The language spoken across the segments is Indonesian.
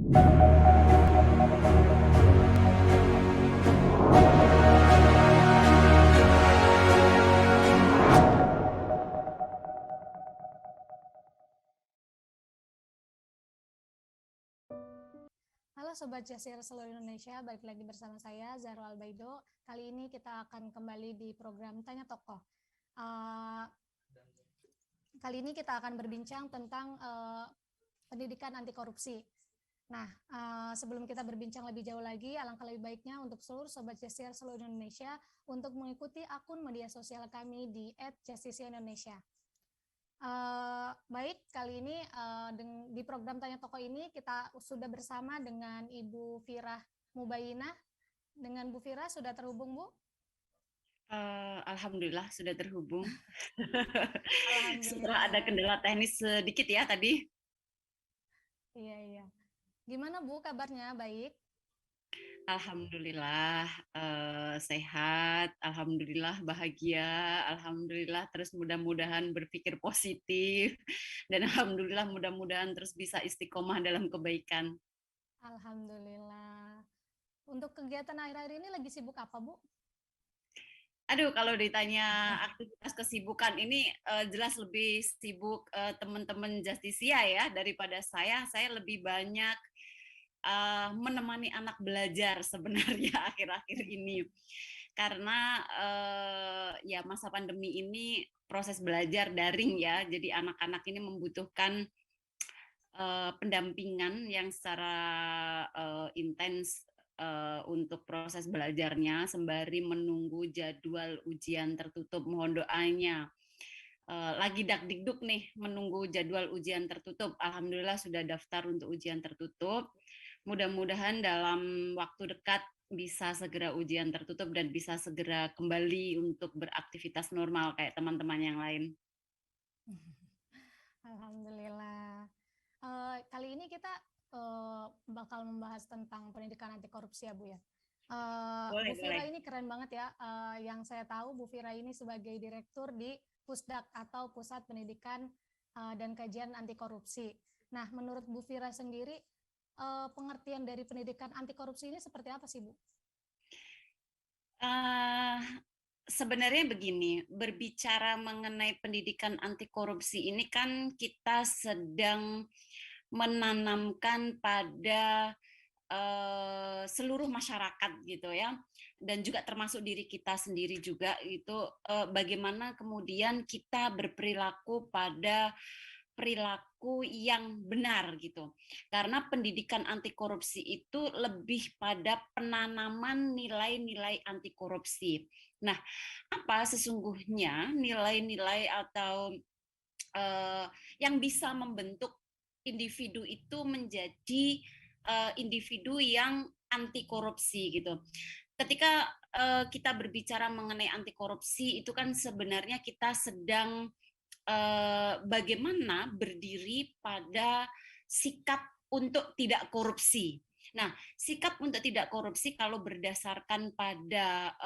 Halo Sobat Jasir seluruh Indonesia, balik lagi bersama saya Zahro Albaido. Kali ini kita akan kembali di program Tanya Tokoh. Kali ini kita akan berbincang tentang pendidikan anti korupsi. Nah, sebelum kita berbincang lebih jauh lagi, alangkah lebih baiknya untuk seluruh Sobat Jasir seluruh Indonesia untuk mengikuti akun media sosial kami di @justisia_indonesia. Baik, kali ini di program Tanya Tokoh ini kita sudah bersama dengan Ibu Firah Mubayinah. Dengan Bu Firah sudah terhubung, Bu? Alhamdulillah sudah terhubung. Setelah ada Alhamdulillah. kendala teknis sedikit ya tadi. Iya. Gimana Bu kabarnya? Baik? Alhamdulillah sehat, alhamdulillah bahagia, alhamdulillah terus mudah-mudahan berpikir positif dan alhamdulillah mudah-mudahan terus bisa istiqomah dalam kebaikan. Alhamdulillah. Untuk kegiatan akhir-akhir ini lagi sibuk apa, Bu? Aduh, kalau ditanya aktivitas kesibukan ini jelas lebih sibuk teman-teman Justisia ya daripada saya. Saya lebih banyak menemani anak belajar sebenarnya akhir-akhir ini. Karena ya masa pandemi ini proses belajar daring ya. Jadi anak-anak ini membutuhkan pendampingan yang secara intens untuk proses belajarnya sembari menunggu jadwal ujian tertutup. Mohon doanya. Lagi dakdikduk nih menunggu jadwal ujian tertutup. Alhamdulillah sudah daftar untuk ujian tertutup. Mudah-mudahan dalam waktu dekat bisa segera ujian tertutup dan bisa segera kembali untuk beraktivitas normal kayak teman-teman yang lain. Alhamdulillah. Kali ini kita bakal membahas tentang pendidikan anti korupsi ya, Bu ya. Bu Boleh, Fira boleh. ini keren banget ya. Yang saya tahu Bu Fira ini sebagai direktur di Pusdak atau Pusat Pendidikan dan Kajian Anti Korupsi. Nah, menurut Bu Fira sendiri, pengertian dari pendidikan anti korupsi ini seperti apa sih, Bu? Uh, Sebenarnya begini, berbicara mengenai pendidikan anti korupsi ini kan kita sedang menanamkan pada seluruh masyarakat gitu ya, dan juga termasuk diri kita sendiri juga itu bagaimana kemudian kita berperilaku pada perilaku yang benar gitu. Karena pendidikan anti korupsi itu lebih pada penanaman nilai-nilai anti korupsi. Nah, apa sesungguhnya nilai-nilai atau yang bisa membentuk individu itu menjadi individu yang anti korupsi gitu. Ketika kita berbicara mengenai anti korupsi itu kan sebenarnya kita sedang bagaimana berdiri pada sikap untuk tidak korupsi. Nah, sikap untuk tidak korupsi kalau berdasarkan pada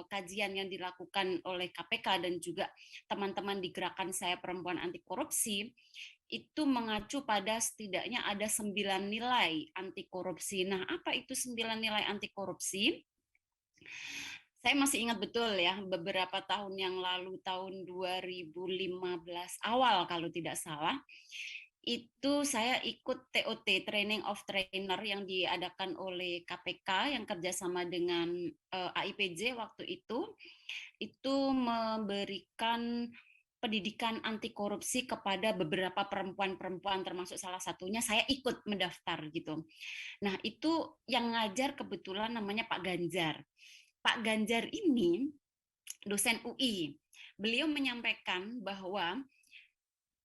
kajian yang dilakukan oleh KPK dan juga teman-teman di gerakan Saya Perempuan Anti Korupsi, itu mengacu pada setidaknya ada 9 nilai anti korupsi. Nah, apa itu 9 nilai anti korupsi? Saya masih ingat betul ya, beberapa tahun yang lalu, tahun 2015 awal kalau tidak salah, itu saya ikut TOT, Training of Trainer, yang diadakan oleh KPK yang kerjasama dengan AIPJ waktu itu memberikan pendidikan anti korupsi kepada beberapa perempuan-perempuan, termasuk salah satunya saya ikut mendaftar gitu. Nah, itu yang ngajar kebetulan namanya Pak Ganjar. Pak Ganjar ini dosen UI. Beliau menyampaikan bahwa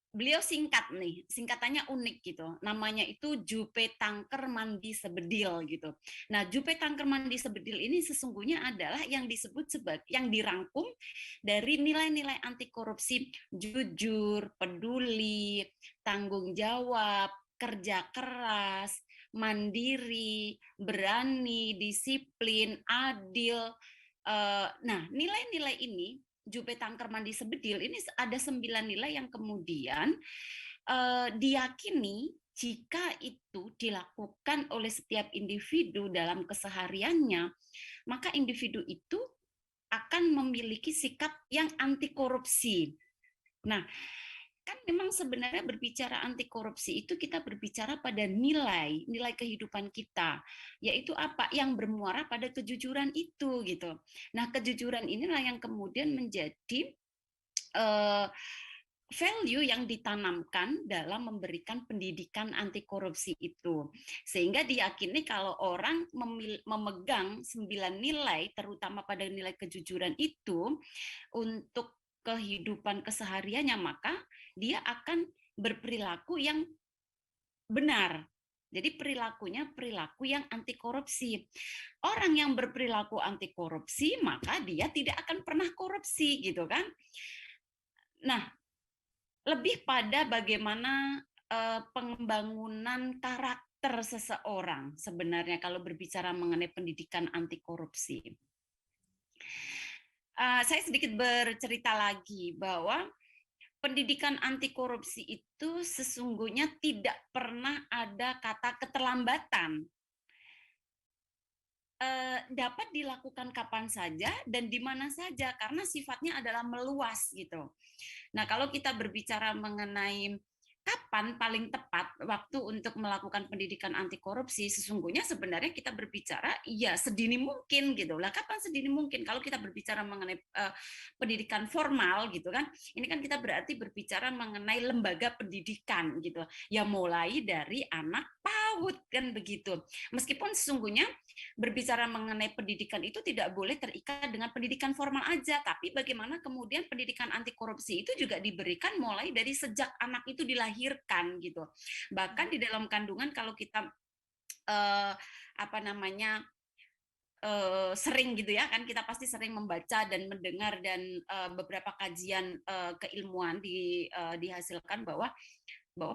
beliau singkat nih, singkatannya unik gitu. Namanya itu Jupe Tangker Mandi Sebedil gitu. Nah, Jupe Tangker Mandi Sebedil ini sesungguhnya adalah yang disebut sebagai yang dirangkum dari nilai-nilai anti korupsi: jujur, peduli, tanggung jawab, kerja keras, mandiri, berani, disiplin, adil. Nah, nilai-nilai ini Jupe Tangker Mandi Sebedil ini ada 9 nilai yang kemudian diyakini jika itu dilakukan oleh setiap individu dalam kesehariannya, maka individu itu akan memiliki sikap yang anti korupsi. Nah, kan memang sebenarnya berbicara anti korupsi itu kita berbicara pada nilai kehidupan kita, yaitu apa yang bermuara pada kejujuran itu gitu. Nah, kejujuran inilah yang kemudian menjadi value yang ditanamkan dalam memberikan pendidikan anti korupsi itu. Sehingga diyakini kalau orang memegang 9 nilai, terutama pada nilai kejujuran itu, untuk kehidupan kesehariannya, maka dia akan berperilaku yang benar. Jadi perilakunya perilaku yang anti korupsi. Orang yang berperilaku anti korupsi, maka dia tidak akan pernah korupsi, gitu kan. Nah, lebih pada bagaimana pengembangan karakter seseorang sebenarnya kalau berbicara mengenai pendidikan anti korupsi. Saya sedikit bercerita lagi bahwa pendidikan anti korupsi itu sesungguhnya tidak pernah ada kata keterlambatan. Dapat dilakukan kapan saja dan di mana saja karena sifatnya adalah meluas gitu. Nah, kalau kita berbicara mengenai kapan paling tepat waktu untuk melakukan pendidikan anti korupsi, sesungguhnya sebenarnya kita berbicara ya sedini mungkin gitu lah. Kapan sedini mungkin? Kalau kita berbicara mengenai pendidikan formal gitu kan, ini kan kita berarti berbicara mengenai lembaga pendidikan gitu. Ya mulai dari anak PAUD kan begitu. Meskipun sesungguhnya berbicara mengenai pendidikan itu tidak boleh terikat dengan pendidikan formal aja, tapi bagaimana kemudian pendidikan anti korupsi itu juga diberikan mulai dari sejak anak itu dilahirkan gitu. Bahkan di dalam kandungan kalau kita sering gitu ya kan, kita pasti sering membaca dan mendengar dan beberapa kajian keilmuan dihasilkan bahwa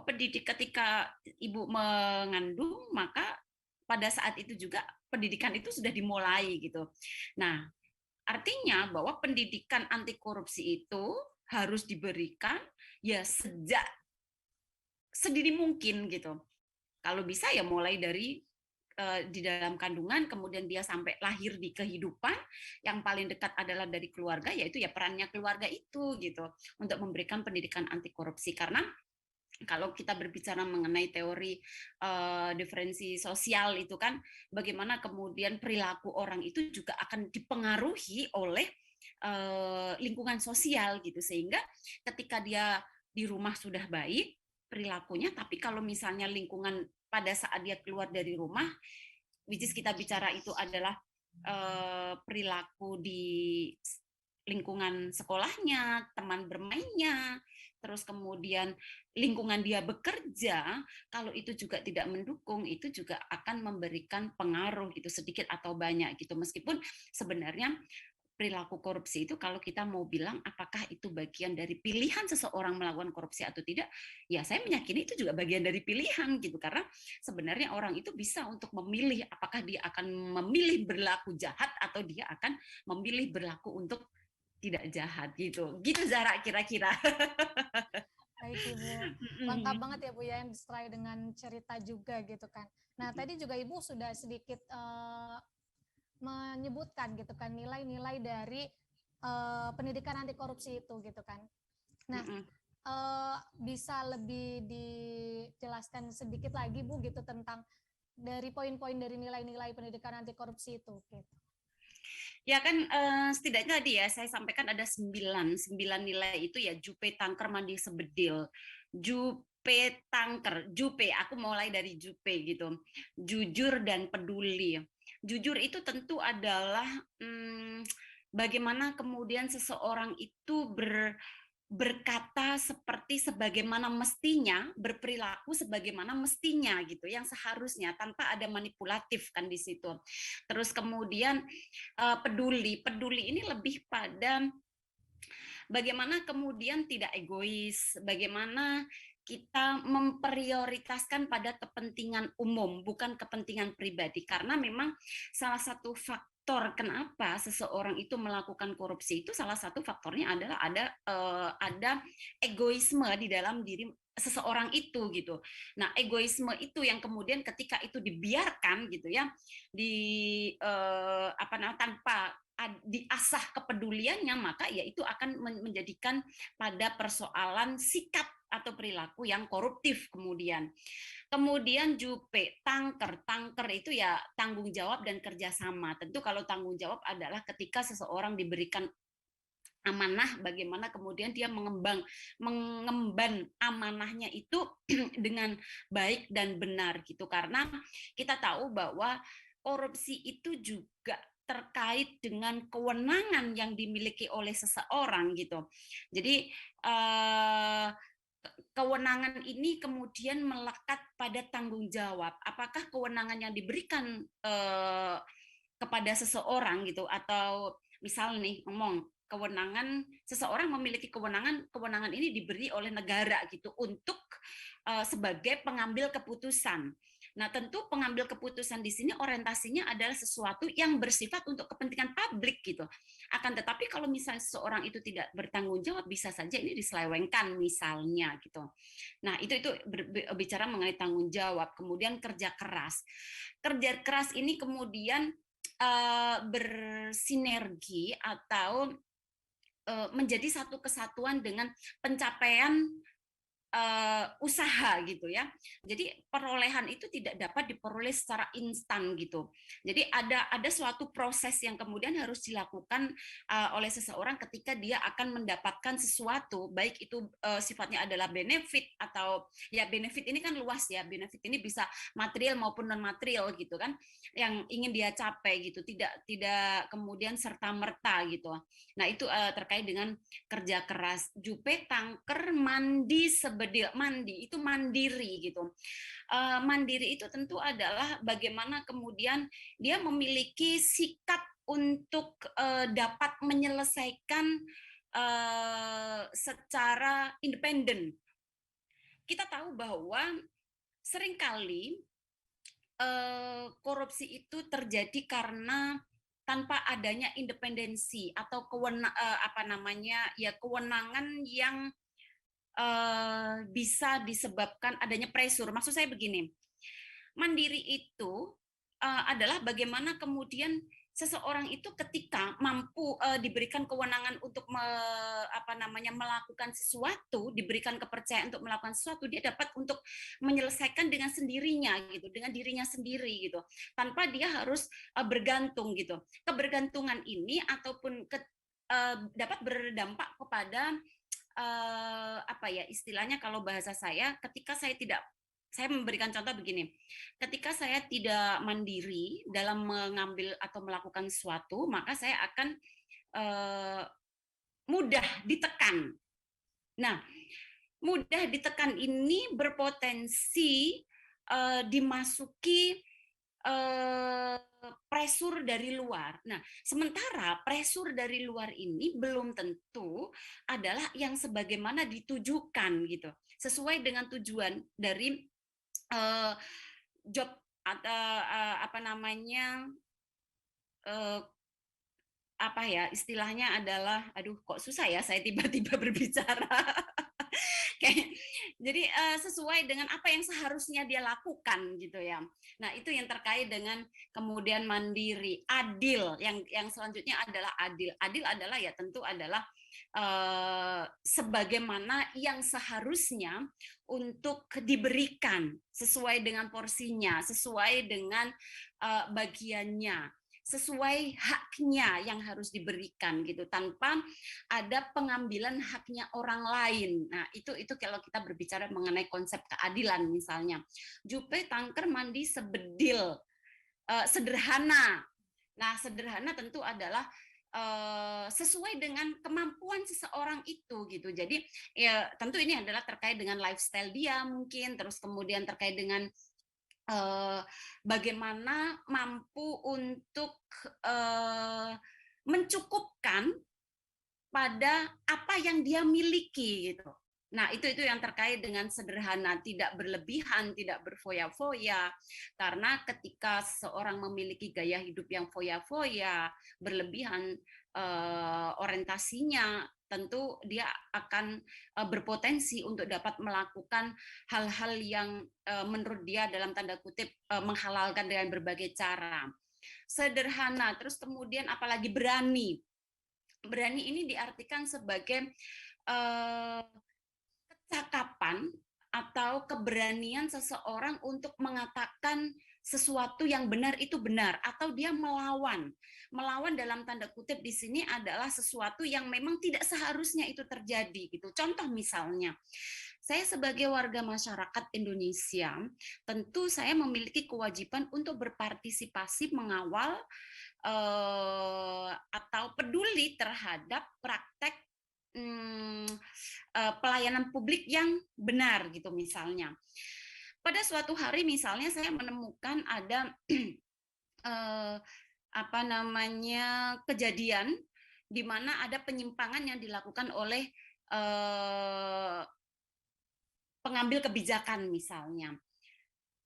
pendidik ketika ibu mengandung, maka pada saat itu juga pendidikan itu sudah dimulai gitu. Nah, artinya bahwa pendidikan anti korupsi itu harus diberikan ya sejak sedini mungkin gitu. Kalau bisa ya mulai dari di dalam kandungan, kemudian dia sampai lahir di kehidupan, yang paling dekat adalah dari keluarga, yaitu ya perannya keluarga itu gitu untuk memberikan pendidikan anti korupsi. Karena kalau kita berbicara mengenai teori diferensi sosial itu kan, bagaimana kemudian perilaku orang itu juga akan dipengaruhi oleh lingkungan sosial gitu, sehingga ketika dia di rumah sudah baik perilakunya, tapi kalau misalnya lingkungan pada saat dia keluar dari rumah, which is kita bicara itu adalah perilaku di lingkungan sekolahnya, teman bermainnya, terus kemudian lingkungan dia bekerja, kalau itu juga tidak mendukung, itu juga akan memberikan pengaruh gitu sedikit atau banyak gitu. Meskipun sebenarnya perilaku korupsi itu kalau kita mau bilang apakah itu bagian dari pilihan seseorang melakukan korupsi atau tidak, ya saya meyakini itu juga bagian dari pilihan gitu, karena sebenarnya orang itu bisa untuk memilih apakah dia akan memilih berlaku jahat atau dia akan memilih berlaku untuk tidak jahat gitu. Gitu Zara kira-kira. Baik Ibu, lengkap banget ya Bu ya, yang diserai dengan cerita juga gitu kan. Nah tadi juga Ibu sudah sedikit menyebutkan gitu kan nilai-nilai dari pendidikan anti korupsi itu gitu kan. Nah bisa lebih dijelaskan sedikit lagi Bu gitu tentang dari poin-poin dari nilai-nilai pendidikan anti korupsi itu gitu. Ya kan setidaknya tadi ya saya sampaikan ada 9 nilai itu ya: Jupe, Tangker, Mandi, Sebedil. Jupe, Tangker, Jupe, aku mulai dari Jupe gitu. Jujur dan peduli. Jujur itu tentu adalah bagaimana kemudian seseorang itu berkata seperti sebagaimana mestinya, berperilaku sebagaimana mestinya gitu, yang seharusnya tanpa ada manipulatif kan di situ. Terus kemudian peduli ini lebih pada bagaimana kemudian tidak egois, bagaimana kita memprioritaskan pada kepentingan umum, bukan kepentingan pribadi. Karena memang salah satu faktor kenapa seseorang itu melakukan korupsi itu salah satu faktornya adalah ada egoisme di dalam diri seseorang itu gitu. Nah, egoisme itu yang kemudian ketika itu dibiarkan gitu ya, apa namanya, tanpa diasah kepeduliannya, maka ya itu akan menjadikan pada persoalan sikap atau perilaku yang koruptif kemudian. Kemudian jupe, tangker. Tangker itu ya tanggung jawab dan kerjasama. Tentu kalau tanggung jawab adalah ketika seseorang diberikan amanah, bagaimana kemudian dia mengemban amanahnya itu dengan baik dan benar gitu. Karena kita tahu bahwa korupsi itu juga terkait dengan kewenangan yang dimiliki oleh seseorang gitu. Jadi kewenangan ini kemudian melekat pada tanggung jawab. Apakah kewenangan yang diberikan kepada seseorang gitu, atau misal nih ngomong kewenangan, seseorang memiliki kewenangan ini diberi oleh negara gitu untuk sebagai pengambil keputusan. Nah, tentu pengambil keputusan di sini orientasinya adalah sesuatu yang bersifat untuk kepentingan publik gitu. Akan tetapi kalau misalnya seseorang itu tidak bertanggung jawab, bisa saja ini diselewengkan misalnya gitu. Nah, itu bicara mengenai tanggung jawab, kemudian kerja keras. Kerja keras ini kemudian bersinergi atau menjadi satu kesatuan dengan pencapaian usaha gitu ya. Jadi perolehan itu tidak dapat diperoleh secara instan gitu. Jadi ada suatu proses yang kemudian harus dilakukan oleh seseorang ketika dia akan mendapatkan sesuatu, baik itu sifatnya adalah benefit atau ya benefit ini kan luas ya. Benefit ini bisa material maupun non material gitu kan, yang ingin dia capai gitu. Tidak kemudian serta merta gitu. Nah, itu terkait dengan kerja keras. Jupe, tangker, mandi, mandi itu mandiri gitu. Mandiri itu tentu adalah bagaimana kemudian dia memiliki sikap untuk dapat menyelesaikan secara independen. Kita tahu bahwa seringkali korupsi itu terjadi karena tanpa adanya independensi atau kewenangan yang bisa disebabkan adanya pressure. Maksud saya begini, mandiri itu adalah bagaimana kemudian seseorang itu ketika mampu diberikan kewenangan untuk melakukan sesuatu, diberikan kepercayaan untuk melakukan sesuatu, dia dapat untuk menyelesaikan dengan sendirinya gitu, dengan dirinya sendiri gitu, tanpa dia harus bergantung gitu. Kebergantungan ini ataupun dapat berdampak kepada istilahnya kalau bahasa saya, ketika saya memberikan contoh begini, ketika saya tidak mandiri dalam mengambil atau melakukan sesuatu, maka saya akan mudah ditekan. Nah, mudah ditekan ini berpotensi dimasuki pressure dari luar. Nah, sementara pressure dari luar ini belum tentu adalah yang sebagaimana ditujukan gitu, sesuai dengan tujuan dari job atau istilahnya adalah, aduh kok susah ya saya tiba-tiba berbicara. Jadi sesuai dengan apa yang seharusnya dia lakukan gitu ya. Nah, itu yang terkait dengan kemudian mandiri, adil. Yang selanjutnya adalah adil. Adil adalah ya tentu adalah sebagaimana yang seharusnya untuk diberikan sesuai dengan porsinya, sesuai dengan bagiannya, sesuai haknya yang harus diberikan gitu, tanpa ada pengambilan haknya orang lain. Nah, itu kalau kita berbicara mengenai konsep keadilan misalnya. Jupe, tangker, mandi, sebedil, sederhana. Nah, sederhana tentu adalah sesuai dengan kemampuan seseorang itu gitu. Jadi ya tentu ini adalah terkait dengan lifestyle dia mungkin, terus kemudian terkait dengan bagaimana mampu untuk mencukupkan pada apa yang dia miliki gitu. Nah, itu yang terkait dengan sederhana, tidak berlebihan, tidak berfoya-foya. Karena ketika seorang memiliki gaya hidup yang foya-foya, berlebihan orientasinya, tentu dia akan berpotensi untuk dapat melakukan hal-hal yang menurut dia dalam tanda kutip menghalalkan dengan berbagai cara. Sederhana, terus kemudian apalagi berani. Berani ini diartikan sebagai kecakapan atau keberanian seseorang untuk mengatakan sesuatu yang benar itu benar, atau dia melawan. Melawan dalam tanda kutip di sini adalah sesuatu yang memang tidak seharusnya itu terjadi gitu. Contoh misalnya, saya sebagai warga masyarakat Indonesia, tentu saya memiliki kewajiban untuk berpartisipasi mengawal atau peduli terhadap praktek pelayanan publik yang benar gitu misalnya. Pada suatu hari misalnya saya menemukan ada kejadian di mana ada penyimpangan yang dilakukan oleh pengambil kebijakan misalnya.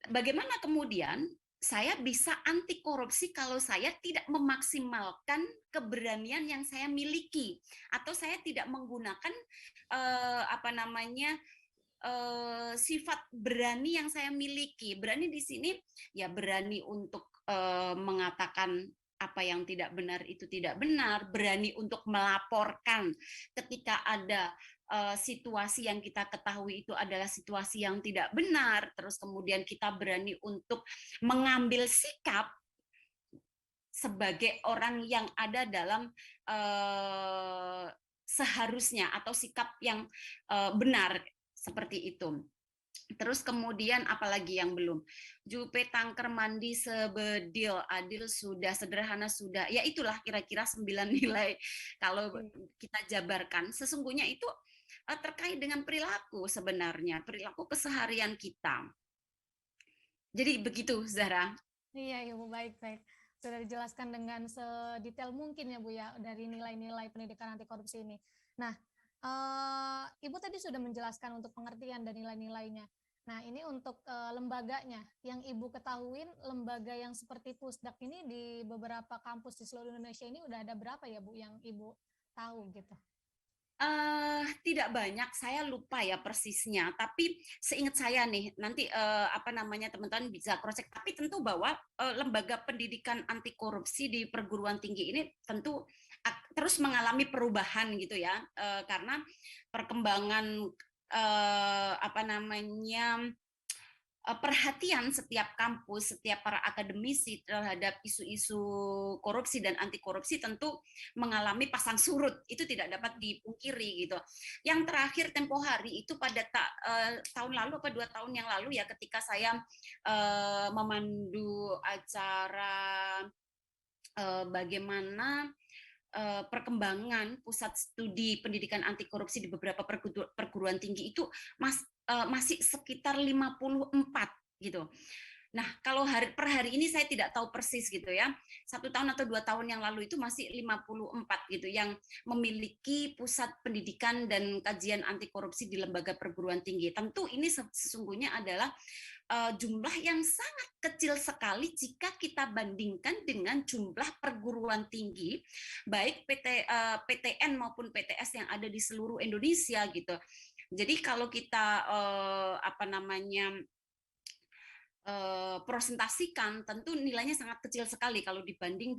Bagaimana kemudian saya bisa anti korupsi kalau saya tidak memaksimalkan keberanian yang saya miliki, atau saya tidak menggunakan sifat berani yang saya miliki. Berani di sini ya berani untuk mengatakan apa yang tidak benar itu tidak benar, berani untuk melaporkan ketika ada situasi yang kita ketahui itu adalah situasi yang tidak benar, terus kemudian kita berani untuk mengambil sikap sebagai orang yang ada dalam seharusnya atau sikap yang benar seperti itu. Terus kemudian apalagi yang belum? Jupe tangker mandi sebedil, adil sudah, sederhana sudah. Ya itulah kira-kira 9 nilai kalau kita jabarkan. Sesungguhnya itu terkait dengan perilaku sebenarnya, perilaku keseharian kita. Jadi begitu, Zahra. Iya, Bu, baik. Sudah dijelaskan dengan sedetail mungkin ya, Bu, ya, dari nilai-nilai pendidikan anti korupsi ini. Nah, Ibu tadi sudah menjelaskan untuk pengertian dan nilai-nilainya. Nah, ini untuk lembaganya, yang Ibu ketahui lembaga yang seperti Pusdak ini di beberapa kampus di seluruh Indonesia ini udah ada berapa ya, Bu, yang Ibu tahu gitu? Tidak banyak, saya lupa ya persisnya. Tapi seingat saya nih, nanti teman-teman bisa cross check. Tapi tentu bahwa lembaga pendidikan anti korupsi di perguruan tinggi ini tentu terus mengalami perubahan gitu ya, karena perkembangan perhatian setiap kampus, setiap para akademisi terhadap isu-isu korupsi dan anti korupsi tentu mengalami pasang surut. Itu tidak dapat dipungkiri gitu. Yang terakhir tempo hari itu pada tahun lalu atau 2 tahun yang lalu ya, ketika saya memandu acara bagaimana perkembangan pusat studi pendidikan anti korupsi di beberapa perguruan tinggi itu masih sekitar 54 gitu. Nah, kalau per hari ini saya tidak tahu persis gitu ya. 1 tahun atau 2 tahun yang lalu itu masih 54 gitu yang memiliki pusat pendidikan dan kajian anti korupsi di lembaga perguruan tinggi. Tentu ini sesungguhnya adalah jumlah yang sangat kecil sekali jika kita bandingkan dengan jumlah perguruan tinggi baik PTN maupun PTS yang ada di seluruh Indonesia gitu. Jadi kalau kita presentasikan, tentu nilainya sangat kecil sekali kalau dibanding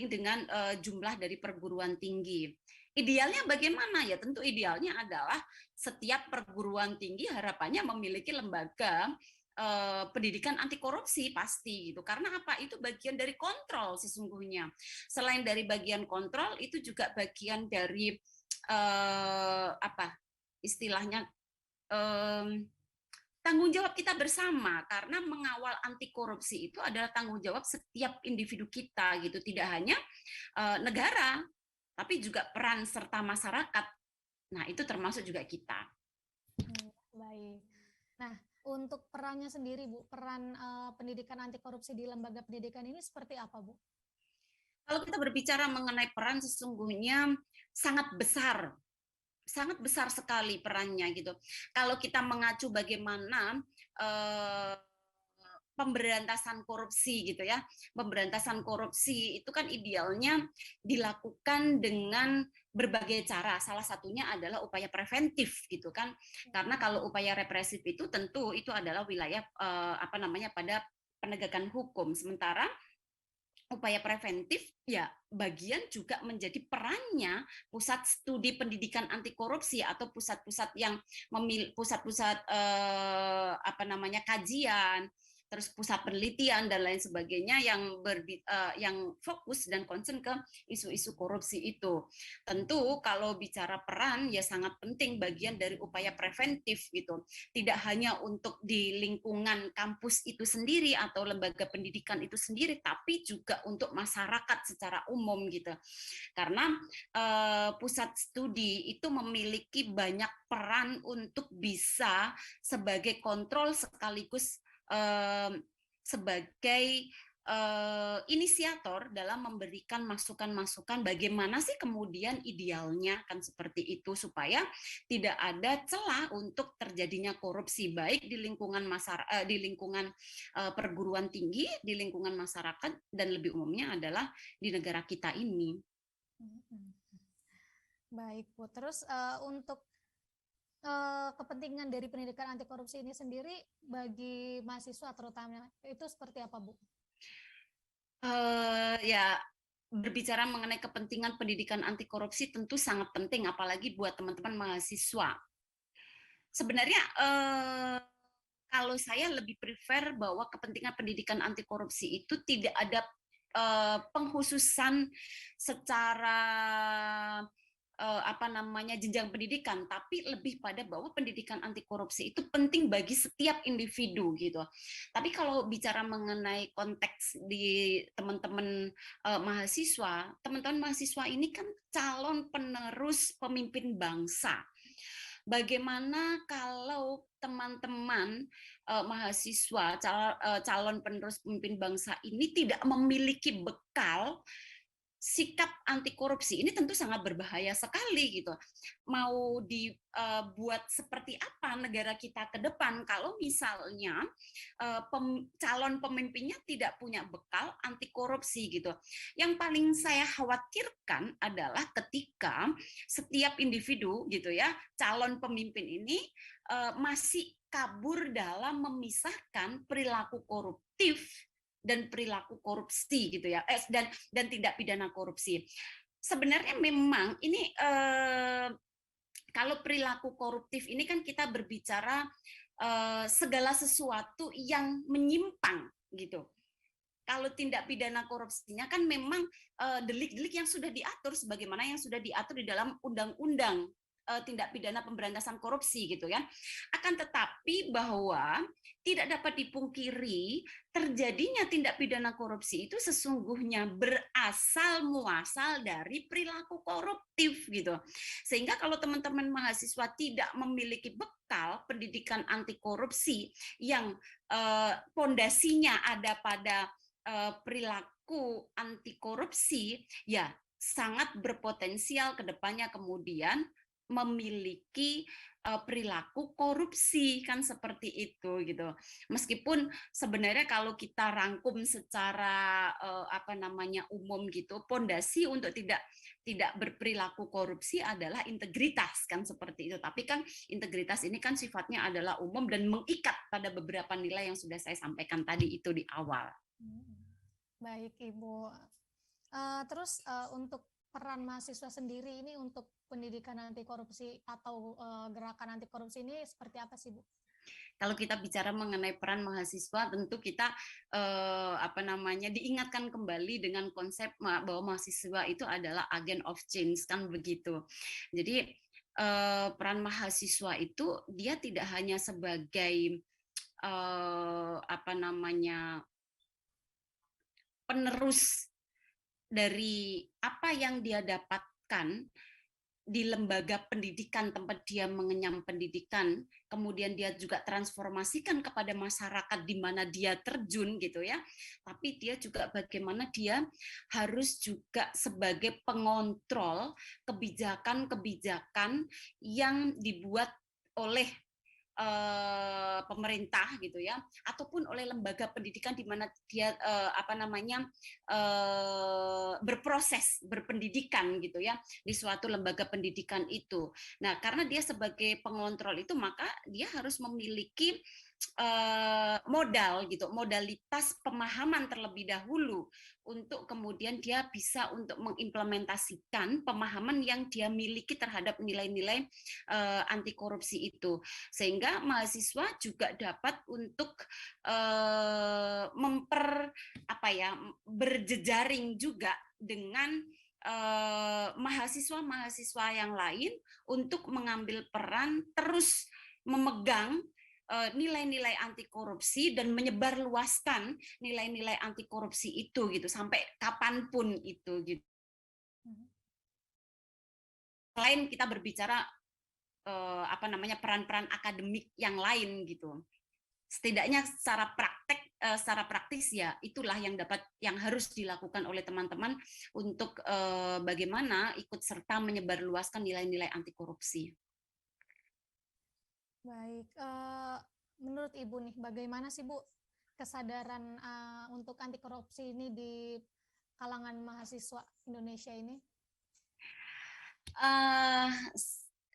dengan jumlah dari perguruan tinggi. Idealnya bagaimana ya? Tentu idealnya adalah setiap perguruan tinggi harapannya memiliki lembaga pendidikan anti korupsi pasti gitu. Karena apa? Itu bagian dari kontrol sesungguhnya. Selain dari bagian kontrol, itu juga bagian dari istilahnya tanggung jawab kita bersama, karena mengawal anti korupsi itu adalah tanggung jawab setiap individu kita gitu, tidak hanya negara tapi juga peran serta masyarakat. Nah, itu termasuk juga kita. Baik. Nah, untuk perannya sendiri, Bu, peran pendidikan anti korupsi di lembaga pendidikan ini seperti apa, Bu? Kalau kita berbicara mengenai peran, sesungguhnya sangat besar sangat besar sekali perannya gitu. Kalau kita mengacu bagaimana pemberantasan korupsi gitu ya. Pemberantasan korupsi itu kan idealnya dilakukan dengan berbagai cara. Salah satunya adalah upaya preventif gitu kan. Karena kalau upaya represif itu tentu itu adalah wilayah pada penegakan hukum. Sementara upaya preventif ya bagian juga menjadi perannya pusat studi pendidikan anti korupsi atau pusat-pusat yang pusat-pusat kajian, terus pusat penelitian dan lain sebagainya yang fokus dan concern ke isu-isu korupsi itu. Tentu kalau bicara peran ya sangat penting bagian dari upaya preventif gitu. Tidak hanya untuk di lingkungan kampus itu sendiri atau lembaga pendidikan itu sendiri, tapi juga untuk masyarakat secara umum gitu. Karena pusat studi itu memiliki banyak peran untuk bisa sebagai kontrol sekaligus sebagai inisiator dalam memberikan masukan-masukan bagaimana sih kemudian idealnya kan seperti itu supaya tidak ada celah untuk terjadinya korupsi baik di lingkungan perguruan tinggi, di lingkungan masyarakat dan lebih umumnya adalah di negara kita ini. Baik Bu, terus untuk kepentingan dari pendidikan anti korupsi ini sendiri bagi mahasiswa terutama itu seperti apa Bu? Ya berbicara mengenai kepentingan pendidikan anti korupsi tentu sangat penting apalagi buat teman-teman mahasiswa. Sebenarnya kalau saya lebih prefer bahwa kepentingan pendidikan anti korupsi itu tidak ada pengkhususan secara jenjang pendidikan, tapi lebih pada bahwa pendidikan anti korupsi itu penting bagi setiap individu gitu. Tapi kalau bicara mengenai konteks di teman-teman mahasiswa, teman-teman mahasiswa ini kan calon penerus pemimpin bangsa. Bagaimana kalau teman-teman mahasiswa calon penerus pemimpin bangsa ini tidak memiliki bekal sikap anti korupsi, ini tentu sangat berbahaya sekali gitu. Mau dibuat seperti apa negara kita ke depan kalau misalnya calon pemimpinnya tidak punya bekal anti korupsi gitu. Yang paling saya khawatirkan adalah ketika setiap individu gitu ya, calon pemimpin ini masih kabur dalam memisahkan perilaku koruptif dan perilaku korupsi gitu ya, dan tindak pidana korupsi. Sebenarnya memang ini kalau perilaku koruptif ini kan kita berbicara segala sesuatu yang menyimpang gitu. Kalau tindak pidana korupsinya kan memang delik-delik yang sudah diatur sebagaimana yang sudah diatur di dalam undang-undang tindak pidana pemberantasan korupsi gitu ya. Akan tetapi bahwa tidak dapat dipungkiri terjadinya tindak pidana korupsi itu sesungguhnya berasal muasal dari perilaku koruptif gitu. Sehingga kalau teman-teman mahasiswa tidak memiliki bekal pendidikan anti korupsi yang pondasinya ada pada perilaku anti korupsi, ya sangat berpotensial ke depannya kemudian memiliki perilaku korupsi kan seperti itu gitu. Meskipun sebenarnya kalau kita rangkum secara umum gitu, pondasi untuk tidak berperilaku korupsi adalah integritas kan seperti itu. Tapi kan integritas ini kan sifatnya adalah umum dan mengikat pada beberapa nilai yang sudah saya sampaikan tadi itu di awal. Baik Ibu. Terus untuk peran mahasiswa sendiri ini untuk pendidikan anti korupsi atau gerakan anti korupsi ini seperti apa sih Bu? Kalau kita bicara mengenai peran mahasiswa, tentu kita diingatkan kembali dengan konsep bahwa mahasiswa itu adalah agent of change kan begitu. Jadi peran mahasiswa itu dia tidak hanya sebagai penerus dari apa yang dia dapatkan di lembaga pendidikan tempat dia mengenyam pendidikan, kemudian dia juga transformasikan kepada masyarakat di mana dia terjun gitu ya. Tapi dia juga bagaimana dia harus juga sebagai pengontrol kebijakan-kebijakan yang dibuat oleh pemerintah gitu ya, ataupun oleh lembaga pendidikan di mana dia berproses berpendidikan gitu ya di suatu lembaga pendidikan itu. Nah, karena dia sebagai pengontrol itu, maka dia harus memiliki modal gitu, modalitas pemahaman terlebih dahulu untuk kemudian dia bisa untuk mengimplementasikan pemahaman yang dia miliki terhadap nilai-nilai anti korupsi itu, sehingga mahasiswa juga dapat untuk berjejaring juga dengan mahasiswa-mahasiswa yang lain untuk mengambil peran terus memegang nilai-nilai anti korupsi dan menyebarluaskan nilai-nilai anti korupsi itu gitu sampai kapanpun itu gitu. Selain kita berbicara peran-peran akademik yang lain gitu, setidaknya secara praktis ya itulah yang harus dilakukan oleh teman-teman untuk bagaimana ikut serta menyebarluaskan nilai-nilai anti korupsi. Baik, menurut Ibu nih, bagaimana sih Bu kesadaran untuk anti korupsi ini di kalangan mahasiswa Indonesia ini?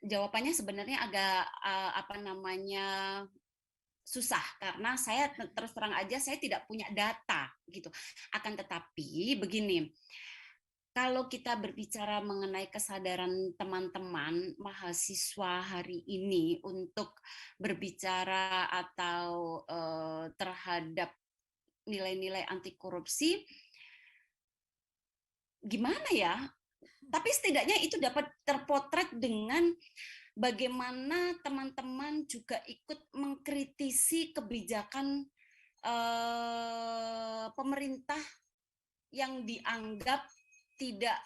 Jawabannya sebenarnya agak susah, karena saya terus terang aja saya tidak punya data gitu. Akan tetapi begini, kalau kita berbicara mengenai kesadaran teman-teman mahasiswa hari ini untuk berbicara atau terhadap nilai-nilai anti korupsi, gimana ya? Tapi setidaknya itu dapat terpotret dengan bagaimana teman-teman juga ikut mengkritisi kebijakan pemerintah yang dianggap tidak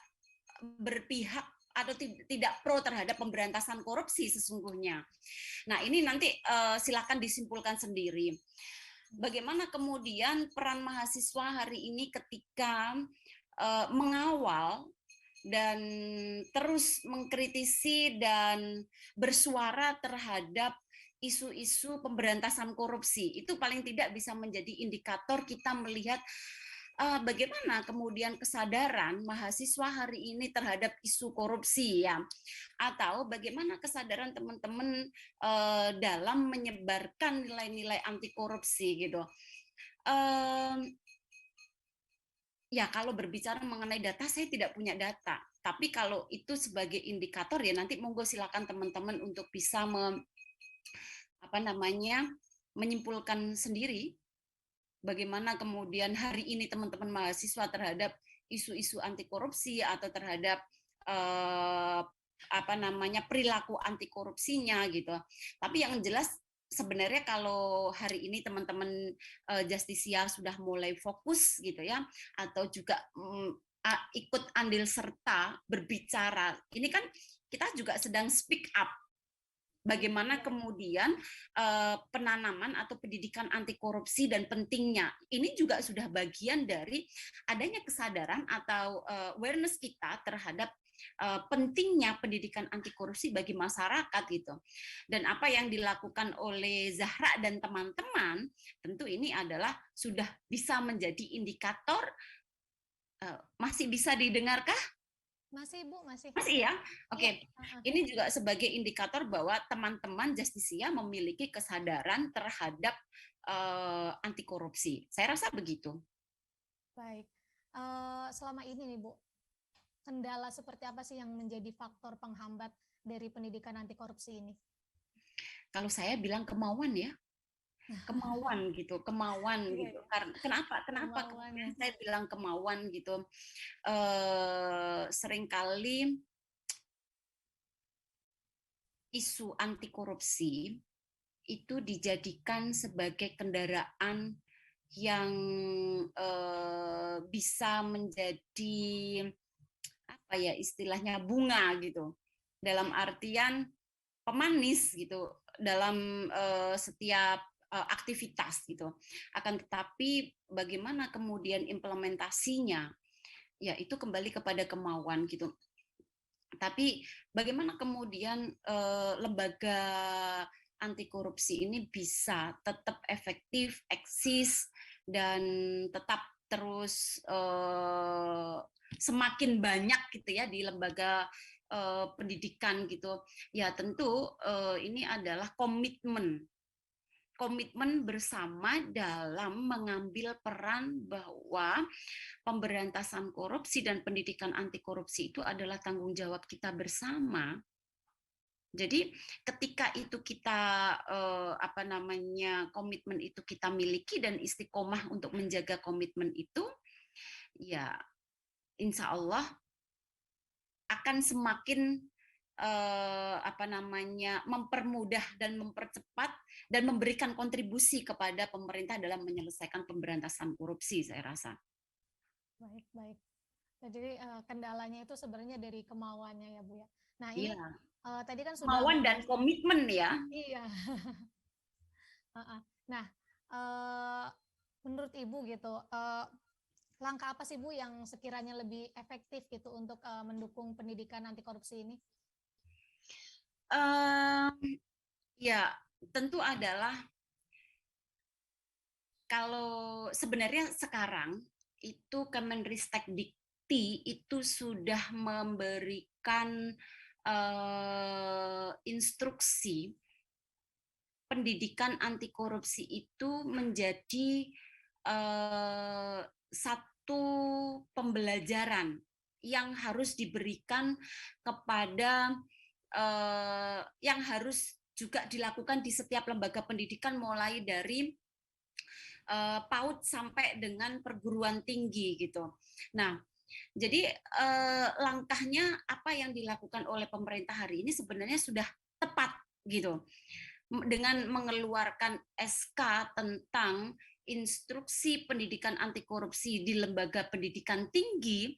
berpihak atau tidak pro terhadap pemberantasan korupsi sesungguhnya. Nah, ini nanti silakan disimpulkan sendiri. Bagaimana kemudian peran mahasiswa hari ini ketika mengawal dan terus mengkritisi dan bersuara terhadap isu-isu pemberantasan korupsi. Itu paling tidak bisa menjadi indikator kita melihat bagaimana kemudian kesadaran mahasiswa hari ini terhadap isu korupsi ya, atau bagaimana kesadaran teman-teman dalam menyebarkan nilai-nilai anti korupsi gitu. Ya, kalau berbicara mengenai data, saya tidak punya data. Tapi kalau itu sebagai indikator ya nanti monggo silakan teman-teman untuk bisa menyimpulkan sendiri bagaimana kemudian hari ini teman-teman mahasiswa terhadap isu-isu anti korupsi atau terhadap perilaku anti korupsinya gitu. Tapi yang jelas sebenarnya kalau hari ini teman-teman Justisia sudah mulai fokus gitu ya, atau juga ikut andil serta berbicara, ini kan kita juga sedang speak up bagaimana kemudian penanaman atau pendidikan anti korupsi dan pentingnya. Ini juga sudah bagian dari adanya kesadaran atau awareness kita terhadap pentingnya pendidikan anti korupsi bagi masyarakat gitu. Dan apa yang dilakukan oleh Zahra dan teman-teman tentu ini adalah sudah bisa menjadi indikator. Masih bisa didengarkah? Masih Bu, masih. Masih ya? Oke. Ini juga sebagai indikator bahwa teman-teman Justisia memiliki kesadaran terhadap anti korupsi. Saya rasa begitu. Baik. Selama ini nih Bu, kendala seperti apa sih yang menjadi faktor penghambat dari pendidikan anti korupsi ini? Kalau saya bilang kemauan ya. Kemauan gitu, kemauan gitu. Karena kenapa kemudian saya bilang kemauan gitu? Seringkali isu anti korupsi itu dijadikan sebagai kendaraan yang bisa menjadi apa ya istilahnya bunga gitu. dalam artian pemanis gitu dalam setiap aktivitas gitu. Akan tetapi bagaimana kemudian implementasinya, ya itu kembali kepada kemauan gitu. Tapi bagaimana kemudian lembaga anti korupsi ini bisa tetap efektif, eksis, dan tetap terus semakin banyak gitu ya di lembaga pendidikan gitu. Ya tentu ini adalah komitmen bersama dalam mengambil peran bahwa pemberantasan korupsi dan pendidikan anti korupsi itu adalah tanggung jawab kita bersama. Jadi ketika itu kita komitmen itu kita miliki dan istiqomah untuk menjaga komitmen itu, ya insya Allah akan semakin mempermudah dan mempercepat dan memberikan kontribusi kepada pemerintah dalam menyelesaikan pemberantasan korupsi, saya rasa. Baik. Jadi kendalanya itu sebenarnya dari kemauannya ya Bu ya. Nah ini tadi kan sudah kemauan dan komitmen ya. Iya. Nah menurut Ibu gitu, langkah apa sih Bu yang sekiranya lebih efektif gitu untuk mendukung pendidikan anti korupsi ini? Ya tentu adalah kalau sebenarnya sekarang itu Kemenristek-Dikti itu sudah memberikan instruksi pendidikan anti korupsi itu menjadi satu pembelajaran yang harus diberikan kepada yang harus juga dilakukan di setiap lembaga pendidikan mulai dari PAUD sampai dengan perguruan tinggi gitu. Nah, jadi langkahnya apa yang dilakukan oleh pemerintah hari ini sebenarnya sudah tepat gitu. Dengan mengeluarkan SK tentang instruksi pendidikan anti korupsi di lembaga pendidikan tinggi,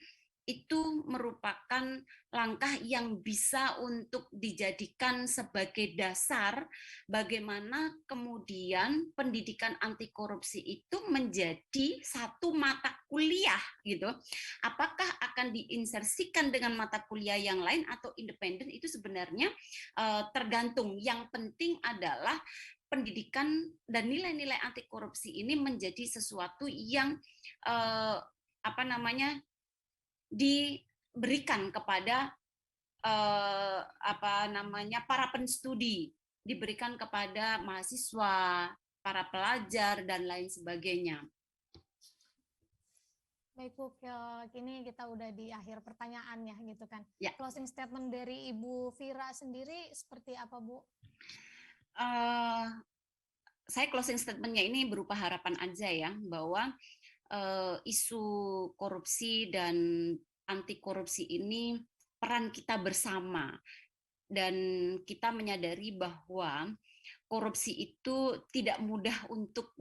itu merupakan langkah yang bisa untuk dijadikan sebagai dasar bagaimana kemudian pendidikan anti korupsi itu menjadi satu mata kuliah gitu. Apakah akan diinsersikan dengan mata kuliah yang lain atau independen itu sebenarnya tergantung. Yang penting adalah pendidikan dan nilai-nilai anti korupsi ini menjadi sesuatu yang diberikan kepada para penstudi, diberikan kepada mahasiswa, para pelajar dan lain sebagainya. Baik Bu, kini kita udah di akhir pertanyaannya gitu kan. Ya. Closing statement dari Ibu Vira sendiri seperti apa Bu? Saya closing statementnya ini berupa harapan aja ya, bahwa isu korupsi dan anti korupsi ini peran kita bersama, dan kita menyadari bahwa korupsi itu tidak mudah untuk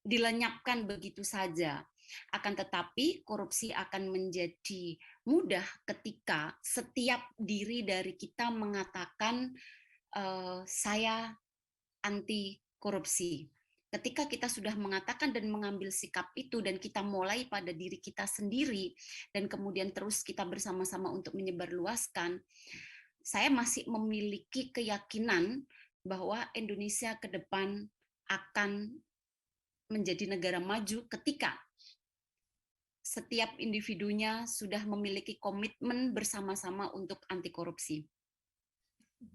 dilenyapkan begitu saja. Akan tetapi korupsi akan menjadi mudah ketika setiap diri dari kita mengatakan saya anti korupsi. Ketika kita sudah mengatakan dan mengambil sikap itu dan kita mulai pada diri kita sendiri dan kemudian terus kita bersama-sama untuk menyebarluaskan, saya masih memiliki keyakinan bahwa Indonesia ke depan akan menjadi negara maju ketika setiap individunya sudah memiliki komitmen bersama-sama untuk anti korupsi.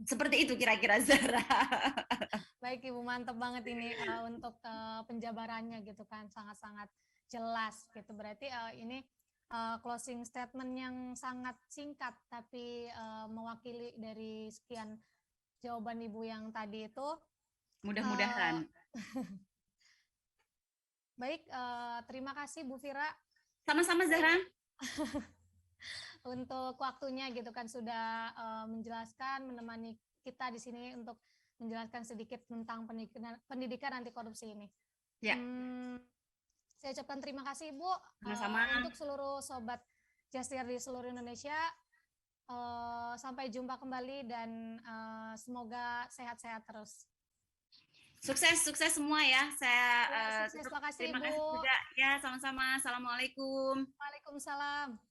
Seperti itu kira-kira Zara. Baik Ibu, mantap banget ini untuk penjabarannya gitu kan, sangat-sangat jelas gitu. Berarti ini closing statement yang sangat singkat tapi mewakili dari sekian jawaban Ibu yang tadi itu. Mudah-mudahan. Baik, terima kasih Bu Vira. Sama-sama Zahra. Untuk waktunya gitu kan sudah menjelaskan, menemani kita di sini untuk menjelaskan sedikit tentang pendidikan anti korupsi ini. Ya. Saya ucapkan terima kasih Ibu. Sama-sama. Untuk seluruh sobat Justier di seluruh Indonesia. Sampai jumpa kembali dan semoga sehat-sehat terus. Sukses semua ya. Saya Sukses, makasih terima Bu. kasih juga ya, sama-sama. Assalamualaikum. Waalaikumsalam.